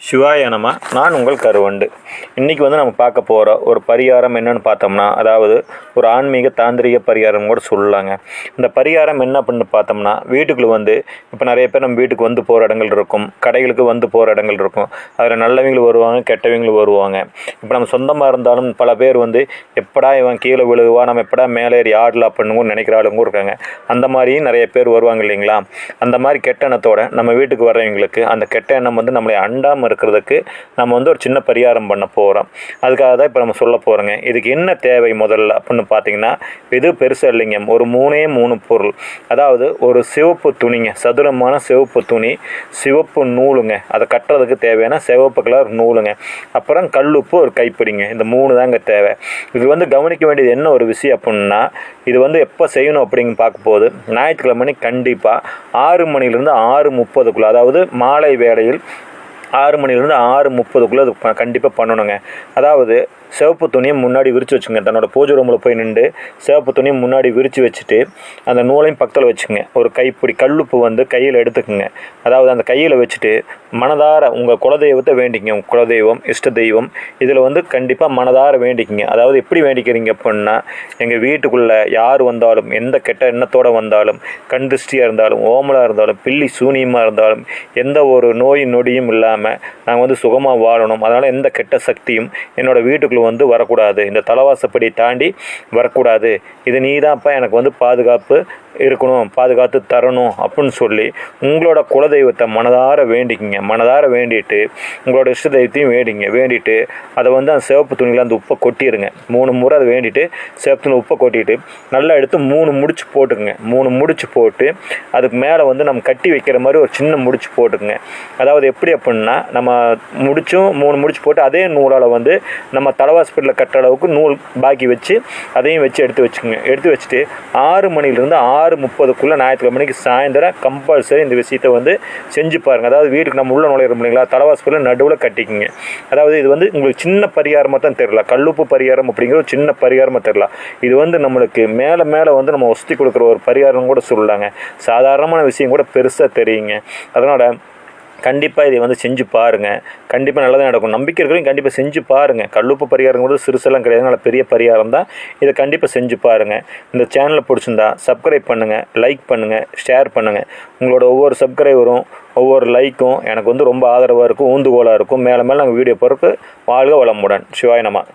சிவாய நம. நான் உங்கள் கருவண்டு. இன்றைக்கி நம்ம பார்க்க போகிற ஒரு பரிகாரம் என்னென்னு பார்த்தோம்னா, அதாவது ஒரு ஆன்மீக தாந்திரிக பரிகாரம் கூட சொல்லலாங்க. இந்த பரிகாரம் என்ன அப்படின்னு பார்த்தோம்னா, வீட்டுக்குள்ளே இப்போ நிறைய பேர் நம்ம வீட்டுக்கு போகிற இடங்கள் இருக்கும், கடைகளுக்கு போகிற இடங்கள் இருக்கும். அதில் நல்லவங்களும் வருவாங்க, கெட்டவங்களும் வருவாங்க. இப்போ நம்ம சொந்தமாக இருந்தாலும் பல பேர் எப்படா இவன் கீழே விழுவா, நம்ம எப்படா மேலே ஏறி ஆடலாம் அப்படின்னு நினைக்கிற ஆளுங்க இருக்காங்க. அந்த மாதிரியும் நிறைய பேர் வருவாங்க இல்லைங்களா. அந்த மாதிரி கெட்ட எண்ணத்தோடு நம்ம வீட்டுக்கு வர்றவங்களுக்கு அந்த கெட்ட எண்ணம் நம்மளை அண்டாமல் இருக்கிறதுக்கு நம்ம ஒரு சின்ன பரிகாரம் பண்ண போகிறோம். அதுக்காக தான் இப்போ நம்ம சொல்ல போகிறோங்க. இதுக்கு என்ன தேவை முதல்ல அப்படின்னு பார்த்தீங்கன்னா, இது பெருசாக இல்லைங்க, ஒரு 3 பொருள். அதாவது ஒரு சிவப்பு துணிங்க, சதுரமான சிவப்பு துணி, சிவப்பு நூலுங்க, அதை கட்டுறதுக்கு தேவையான சிவப்பு கலர் நூலுங்க, அப்புறம் கல்லுப்பு ஒரு கைப்பிடிங்க. இந்த 3 தாங்க தேவை. இது கவனிக்க வேண்டியது என்ன ஒரு விஷயம் அப்படின்னா, இது எப்போ செய்யணும் அப்படிங்க பார்க்கும்போது ஞாயிற்றுக்கிழமை கண்டிப்பாக 6 மணிலேருந்து 6:30, அதாவது மாலை வேளையில் 6 மணிலேருந்து 6:30 அது கண்டிப்பாக பண்ணணுங்க. அதாவது சிவப்பு துணியை முன்னாடி விரித்து வச்சுங்க. தன்னோட பூஜை ரூமில் போய் நின்று சிவப்பு துணியை முன்னாடி விரித்து வச்சுட்டு அந்த நூலையும் பக்கத்தில் வச்சுக்கோங்க. ஒரு கைப்பிடி கல்லுப்பு கையில் எடுத்துக்குங்க. அதாவது அந்த கையில் வச்சுட்டு மனதார உங்கள் குலதெய்வத்தை வேண்டிக்கங்க. உங்கள் குலதெய்வம், இஷ்ட தெய்வம், இதில் கண்டிப்பாக மனதார வேண்டிக்கிங்க. அதாவது எப்படி வேண்டிக்கிறீங்க அப்படின்னா, எங்கள் வீட்டுக்குள்ளே யார் வந்தாலும், எந்த கெட்ட எண்ணத்தோடு வந்தாலும், கண் திருஷ்டியாக இருந்தாலும், ஓமலாக இருந்தாலும், பில்லி சூனியமாக இருந்தாலும், எந்த ஒரு நோய் நொடியும் இல்லாமல் நாங்கள் சுகமாக வாழணும். அதனால் எந்த கெட்ட சக்தியும் என்னோடய வீட்டுக்குள்ளே வரக்கூடாது, இந்த தலைவாசப்படி தாண்டி வரக்கூடாது. இது நீ தான்ப்பா எனக்கு பாதுகாப்பு இருக்கணும், பாதுகாத்து தரணும் அப்படின்னு சொல்லி உங்களோட குலதெய்வத்தை மனதார வேண்டிக்கிங்க. மனதார வேண்டிட்டு உங்களோட இஷ்ட தெய்வத்தையும் வேண்டிட்டு அதை அந்த சிவப்பு துணியில் அந்த உப்பை கொட்டிடுங்க. 3 முறை அதை வேண்டிட்டு சிவப்பு துணி உப்பை கொட்டிட்டு நல்லா எடுத்து 3 முடிச்சு போட்டுக்குங்க. 3 முடிச்சு போட்டு அதுக்கு மேலே நம்ம கட்டி வைக்கிற மாதிரி ஒரு சின்ன முடிச்சு போட்டுக்குங்க. அதாவது எப்படி அப்படின்னா, நம்ம முடிச்சும் 3 முடிச்சு போட்டு அதே நூலால் நம்ம தலைவாசப்படியில் கட்டுற அளவுக்கு நூல் பாக்கி வச்சு அதையும் வச்சு எடுத்து வச்சுக்கோங்க. எடுத்து வச்சுட்டு 6 மணிலேருந்து 6:30 ஞாயிற்றுக்கிழமைக்கு சாயந்தரம் கம்பல்சரி இந்த விஷயத்தை செஞ்சு பாருங்கள். அதாவது வீட்டுக்கு நம்ம உள்ள நுழையிறோம் இல்லைங்களா, தலைவாசப்படியில் நடுவில் கட்டிக்குங்க. அதாவது இது உங்களுக்கு சின்ன பரிகாரமாக தான் தெரியல, கல்லுப்பு பரிகாரம் அப்படிங்கிற ஒரு சின்ன பரிகாரமாக தெரியல. இது நம்மளுக்கு மேலே நம்ம வசதி கொடுக்குற ஒரு பரிகாரம் கூட சொல்லலாங்க. சாதாரணமான விஷயம் கூட பெருசாக தெரியுங்க. அதனால் கண்டிப்பாக இதை செஞ்சு பாருங்கள். கண்டிப்பாக நல்லதாக நடக்கும். நம்பிக்கை இருக்கிறவங்க கண்டிப்பாக செஞ்சு பாருங்கள். கல்லுப்பு பரிகாரங்கிறது சிறுசெல்லாம் கிடையாது, நல்ல பெரிய பரிகாரம் தான். இதை கண்டிப்பாக செஞ்சு பாருங்கள். இந்த சேனலை பிடிச்சிருந்தா சப்ஸ்கிரைப் பண்ணுங்கள், லைக் பண்ணுங்கள், ஷேர் பண்ணுங்கள். உங்களோட ஒவ்வொரு சப்ஸ்கிரைபரும் ஒவ்வொரு லைக்கும் எனக்கு ரொம்ப ஆதரவாக இருக்கும், ஊந்துகோலாக இருக்கும். மேலே நாங்கள் வீடியோ போகிறதுக்கு வாழ்க வளமுடன். சிவாய நம.